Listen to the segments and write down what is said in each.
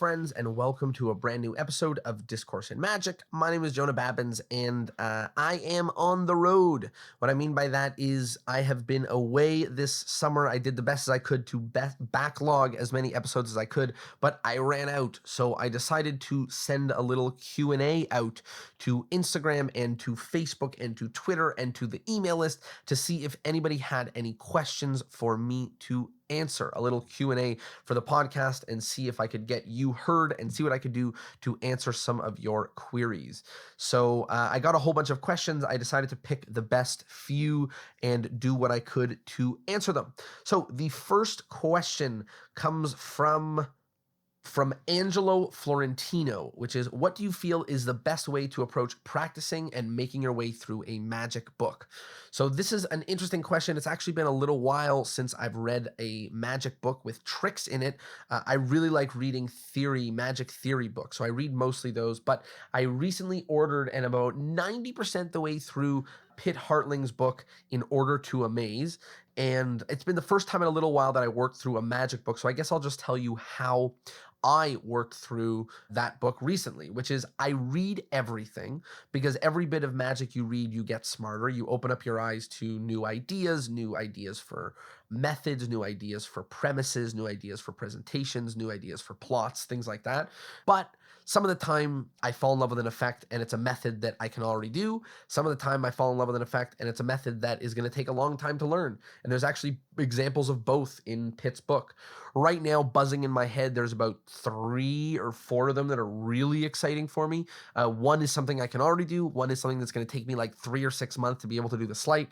friends, and welcome to a brand new episode of Discourse in Magic. My name is Jonah Babbins, and I am on the road. What I mean by that is I have been away this summer. I did the best as I could to backlog as many episodes as I could, but I ran out, so I decided to send a little Q&A out to Instagram and to Facebook and to Twitter and to the email list to see if anybody had any questions for me to answer. A little Q&A for the podcast and see if I could get you heard and see what I could do to answer some of your queries. So I got a whole bunch of questions. I decided to pick the best few and do what I could to answer them. So the first question comes from Angelo Florentino, which is, what do you feel is the best way to approach practicing and making your way through a magic book? So this is an interesting question. It's actually been a little while since I've read a magic book with tricks in it. I really like reading magic theory books, so I read mostly those, but I recently ordered and about 90% the way through Pitt Hartling's book, In Order to Amaze. And it's been the first time in a little while that I worked through a magic book. So I guess I'll just tell you how I worked through that book recently, which is I read everything, because every bit of magic you read, you get smarter. You open up your eyes to new ideas for methods, new ideas for premises, new ideas for presentations, new ideas for plots, things like that. But some of the time I fall in love with an effect and it's a method that I can already do. Some of the time I fall in love with an effect and it's a method that is going to take a long time to learn. And there's actually examples of both in Pitt's book. Right now, buzzing in my head, there's about 3 or 4 of them that are really exciting for me. One is something I can already do. One is something that's going to take me like 3 or 6 months to be able to do the sleight.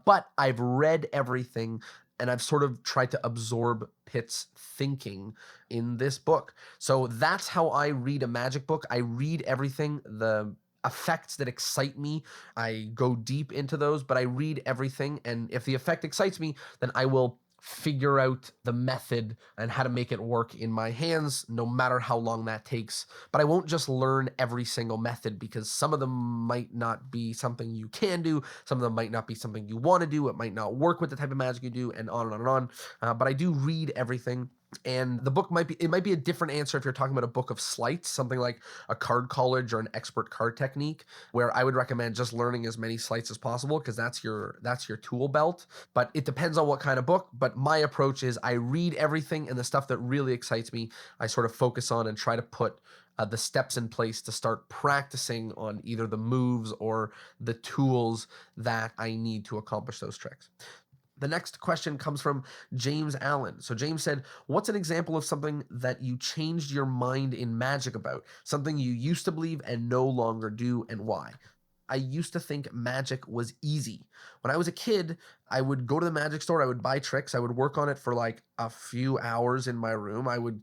But I've read everything, and I've sort of tried to absorb Pitt's thinking in this book. So that's how I read a magic book. I read everything. The effects that excite me, I go deep into those, but I read everything. And if the effect excites me, then I will figure out the method and how to make it work in my hands, no matter how long that takes. But I won't just learn every single method, because some of them might not be something you can do. Some of them might not be something you want to do. It might not work with the type of magic you do, and on and on and on. But I do read everything. And the book might be a different answer if you're talking about a book of sleights, something like a card college or an expert card technique, where I would recommend just learning as many sleights as possible, because that's your tool belt. But it depends on what kind of book. But my approach is I read everything, and the stuff that really excites me, I sort of focus on and try to put the steps in place to start practicing on either the moves or the tools that I need to accomplish those tricks. The next question comes from James Allen. So James said, what's an example of something that you changed your mind in magic about? Something you used to believe and no longer do, and why? I used to think magic was easy. When I was a kid, I would go to the magic store, I would buy tricks, I would work on it for like a few hours in my room. I would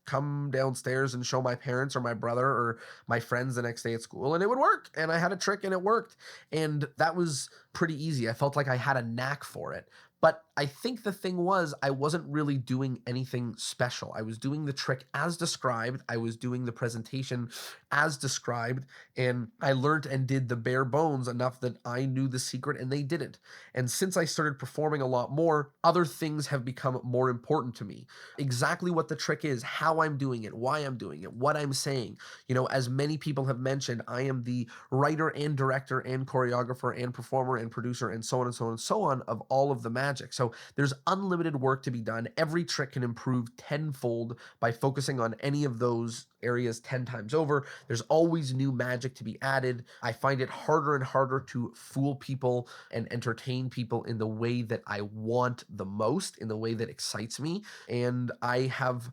come downstairs and show my parents or my brother or my friends the next day at school, and it would work. And I had a trick and it worked. And that was pretty easy. I felt like I had a knack for it. But I think the thing was, I wasn't really doing anything special. I was doing the trick as described. I was doing the presentation as described. And I learned and did the bare bones enough that I knew the secret and they didn't. And since I started performing a lot more, other things have become more important to me. Exactly what the trick is, how I'm doing it, why I'm doing it, what I'm saying. You know, as many people have mentioned, I am the writer and director and choreographer and performer and producer and so on and so on and so on of all of the magic. So there's unlimited work to be done. Every trick can improve tenfold by focusing on any of those areas 10 times over. There's always new magic to be added. I find it harder and harder to fool people and entertain people in the way that I want the most, in the way that excites me. And I have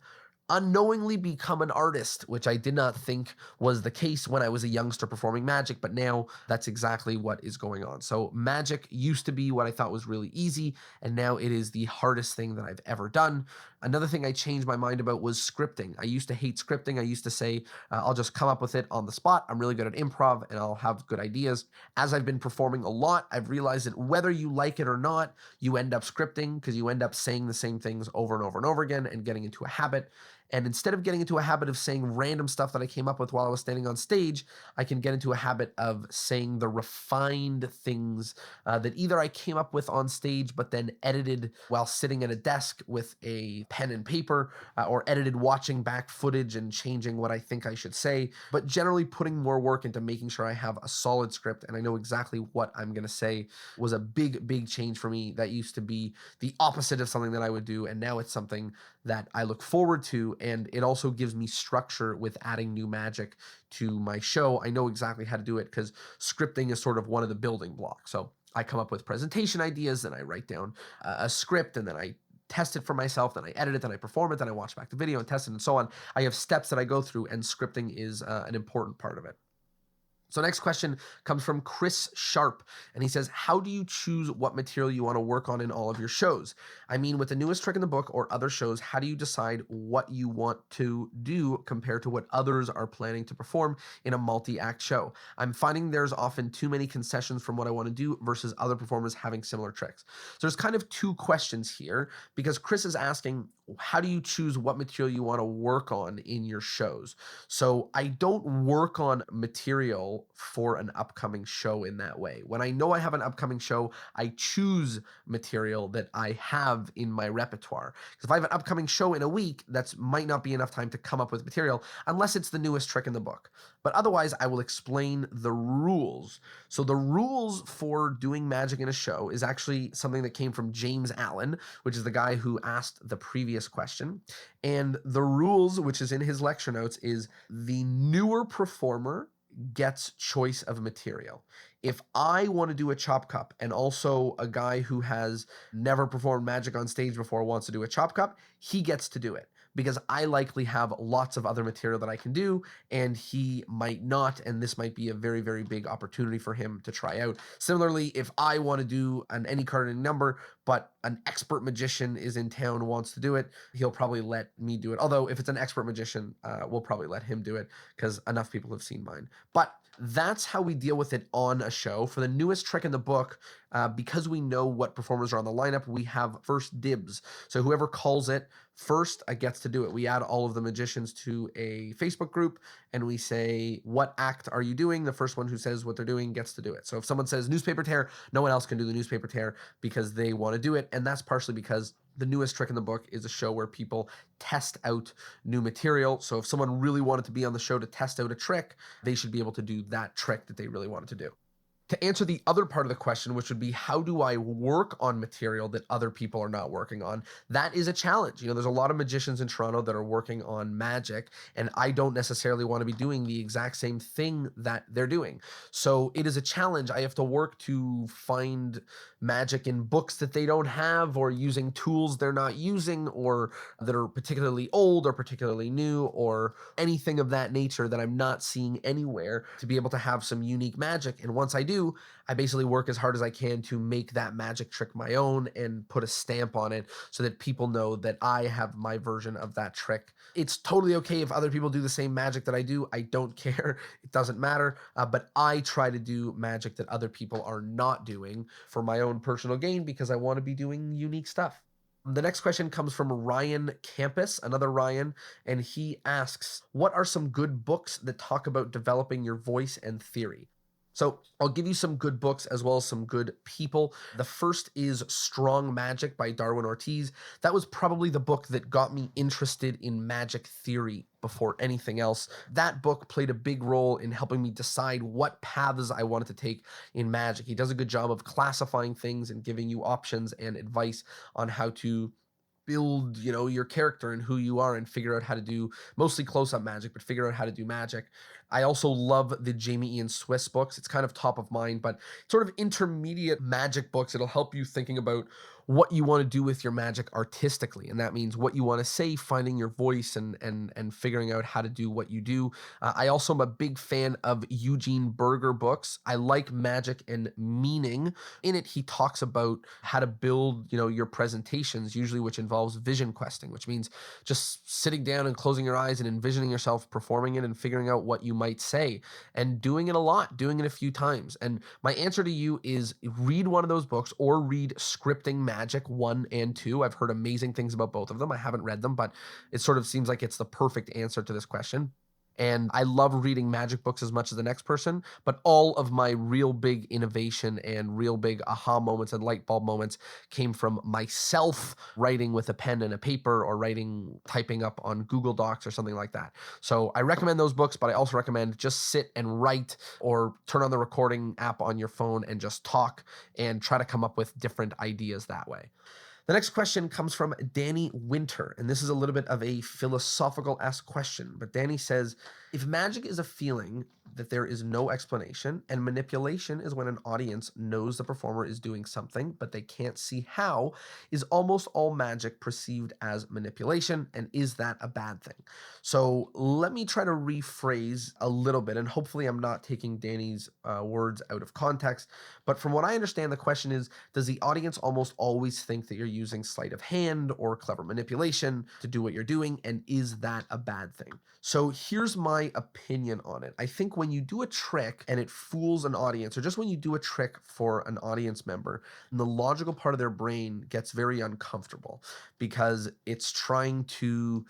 unknowingly become an artist, which I did not think was the case when I was a youngster performing magic, but now that's exactly what is going on. So magic used to be what I thought was really easy, and now it is the hardest thing that I've ever done. Another thing I changed my mind about was scripting. I used to hate scripting. I used to say, I'll just come up with it on the spot. I'm really good at improv and I'll have good ideas. As I've been performing a lot, I've realized that whether you like it or not, you end up scripting, because you end up saying the same things over and over and over again and getting into a habit. And instead of getting into a habit of saying random stuff that I came up with while I was standing on stage, I can get into a habit of saying the refined things that either I came up with on stage, but then edited while sitting at a desk with a pen and paper, or edited watching back footage and changing what I think I should say, but generally putting more work into making sure I have a solid script and I know exactly what I'm going to say was a big, big change for me. That used to be the opposite of something that I would do. And now it's something that I look forward to. And it also gives me structure with adding new magic to my show. I know exactly how to do it because scripting is sort of one of the building blocks. So I come up with presentation ideas, then I write down a script, and then I test it for myself, then I edit it, then I perform it, then I watch back the video and test it and so on. I have steps that I go through, and scripting is an important part of it. So next question comes from Chris Sharp, and he says, how do you choose what material you want to work on in all of your shows? I mean, with the newest trick in the book or other shows, how do you decide what you want to do compared to what others are planning to perform in a multi-act show? I'm finding there's often too many concessions from what I want to do versus other performers having similar tricks. So there's kind of two questions here, because Chris is asking, how do you choose what material you want to work on in your shows? So I don't work on material for an upcoming show in that way. When I know I have an upcoming show, I choose material that I have in my repertoire. Because if I have an upcoming show in a week, that might not be enough time to come up with material unless it's the newest trick in the book. But otherwise, I will explain the rules. So the rules for doing magic in a show is actually something that came from James Allen, which is the guy who asked the previous question. And the rules, which is in his lecture notes, is the newer performer gets choice of material. If I want to do a chop cup and also a guy who has never performed magic on stage before wants to do a chop cup, he gets to do it, because I likely have lots of other material that I can do and he might not, and this might be a very, very big opportunity for him to try out. Similarly, if I want to do an any card any number, but an expert magician is in town and wants to do it, he'll probably let me do it. Although if it's an expert magician, we'll probably let him do it because enough people have seen mine. But that's how we deal with it on a show. For the newest trick in the book, because we know what performers are on the lineup, we have first dibs. So whoever calls it first gets to do it. We add all of the magicians to a Facebook group and we say, what act are you doing? The first one who says what they're doing gets to do it. So if someone says newspaper tear, no one else can do the newspaper tear because they want to do it. And that's partially because the newest trick in the book is a show where people test out new material. So if someone really wanted to be on the show to test out a trick, they should be able to do that trick that they really wanted to do. To answer the other part of the question, which would be, how do I work on material that other people are not working on? That is a challenge. You know, there's a lot of magicians in Toronto that are working on magic, and I don't necessarily want to be doing the exact same thing that they're doing. So it is a challenge. I have to work to find magic in books that they don't have, or using tools they're not using, or that are particularly old or particularly new, or anything of that nature that I'm not seeing anywhere, to be able to have some unique magic. And once I do, I basically work as hard as I can to make that magic trick my own and put a stamp on it so that people know that I have my version of that trick. It's totally okay if other people do the same magic that I do. I don't care. It doesn't matter. But I try to do magic that other people are not doing for my own personal gain, because I want to be doing unique stuff. The next question comes from Ryan Campus, another Ryan, and he asks, what are some good books that talk about developing your voice and theory? So I'll give you some good books as well as some good people. The first is Strong Magic by Darwin Ortiz. That was probably the book that got me interested in magic theory before anything else. That book played a big role in helping me decide what paths I wanted to take in magic. He does a good job of classifying things and giving you options and advice on how to build, you know, your character and who you are and figure out how to do mostly close-up magic, but figure out how to do magic. I also love the Jamie Ian Swiss books. It's kind of top of mind, but sort of intermediate magic books. It'll help you thinking about what you want to do with your magic artistically. And that means what you want to say, finding your voice and figuring out how to do what you do. I also am a big fan of Eugene Berger books. I like Magic and Meaning. In it, he talks about how to build, you know, your presentations, usually which involves vision questing, which means just sitting down and closing your eyes and envisioning yourself performing it and figuring out what you might might say, and doing it a lot, doing it a few times. And my answer to you is read one of those books or read Scripting Magic 1 and 2. I've heard amazing things about both of them. I haven't read them, but it sort of seems like it's the perfect answer to this question. And I love reading magic books as much as the next person, but all of my real big innovation and real big aha moments and light bulb moments came from myself writing with a pen and a paper or typing up on Google Docs or something like that. So I recommend those books, but I also recommend just sit and write or turn on the recording app on your phone and just talk and try to come up with different ideas that way. The next question comes from Danny Winter, and this is a little bit of a philosophical-esque question, but Danny says, if magic is a feeling that there is no explanation, and manipulation is when an audience knows the performer is doing something, but they can't see how, is almost all magic perceived as manipulation, and is that a bad thing? So let me try to rephrase a little bit, and hopefully I'm not taking Danny's words out of context, but from what I understand, the question is, does the audience almost always think that you're using sleight of hand or clever manipulation to do what you're doing, and is that a bad thing? So here's my opinion on it. I think when you do a trick and it fools an audience, or just when you do a trick for an audience member, the logical part of their brain gets very uncomfortable because it's trying to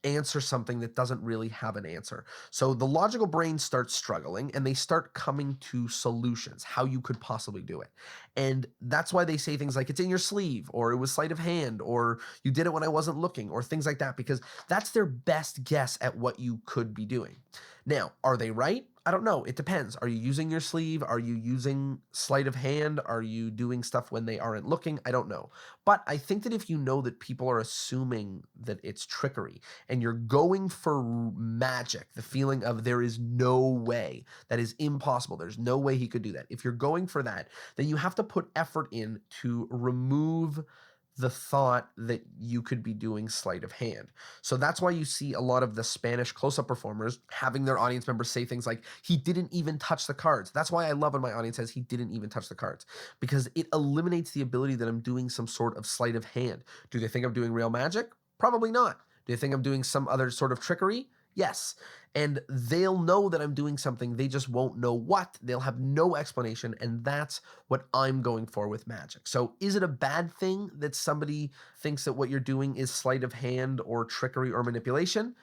answer something that doesn't really have an answer. So the logical brain starts struggling and they start coming to solutions, how you could possibly do it. And that's why they say things like it's in your sleeve, or it was sleight of hand, or you did it when I wasn't looking, or things like that, because that's their best guess at what you could be doing. Now, are they right? I don't know. It depends. Are you using your sleeve? Are you using sleight of hand? Are you doing stuff when they aren't looking? I don't know. But I think that if you know that people are assuming that it's trickery and you're going for magic, the feeling of there is no way, that is impossible, there's no way he could do that. If you're going for that, then you have to put effort in to remove the thought that you could be doing sleight of hand. So that's why you see a lot of the Spanish close-up performers having their audience members say things like, he didn't even touch the cards. That's why I love when my audience says he didn't even touch the cards, because it eliminates the ability that I'm doing some sort of sleight of hand. Do they think I'm doing real magic? Probably not. Do they think I'm doing some other sort of trickery? Yes. And they'll know that I'm doing something, they just won't know what. They'll have no explanation, and that's what I'm going for with magic. So is it a bad thing that somebody thinks that what you're doing is sleight of hand or trickery or manipulation?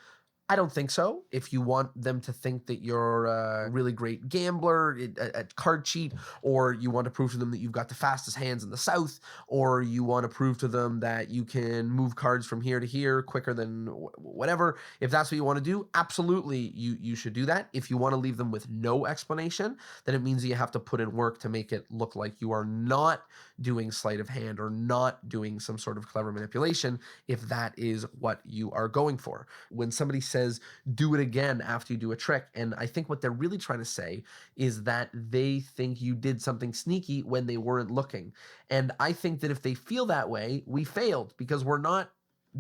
I don't think so. If you want them to think that you're a really great gambler, a card cheat, or you want to prove to them that you've got the fastest hands in the South, or you want to prove to them that you can move cards from here to here quicker than whatever, if that's what you want to do, absolutely you should do that. If you want to leave them with no explanation, then it means that you have to put in work to make it look like you are not doing sleight of hand or not doing some sort of clever manipulation, if that is what you are going for. When somebody says, do it again after you do a trick, and I think what they're really trying to say is that they think you did something sneaky when they weren't looking. And I think that if they feel that way, we failed, because we're not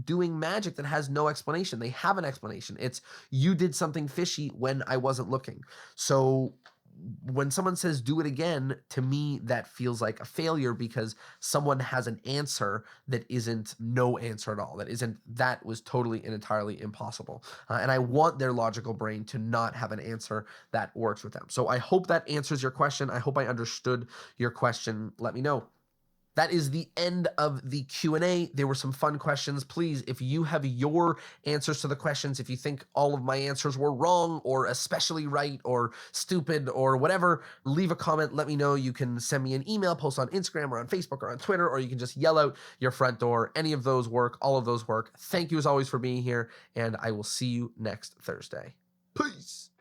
doing magic that has no explanation. They have an explanation. It's, you did something fishy when I wasn't looking. So when someone says do it again, to me, that feels like a failure, because someone has an answer that isn't no answer at all. That was totally and entirely impossible. And I want their logical brain to not have an answer that works with them. So I hope that answers your question. I hope I understood your question. Let me know. That is the end of the Q&A. There were some fun questions. Please, if you have your answers to the questions, if you think all of my answers were wrong or especially right or stupid or whatever, leave a comment. Let me know. You can send me an email, post on Instagram or on Facebook or on Twitter, or you can just yell out your front door. Any of those work. All of those work. Thank you as always for being here, and I will see you next Thursday. Peace.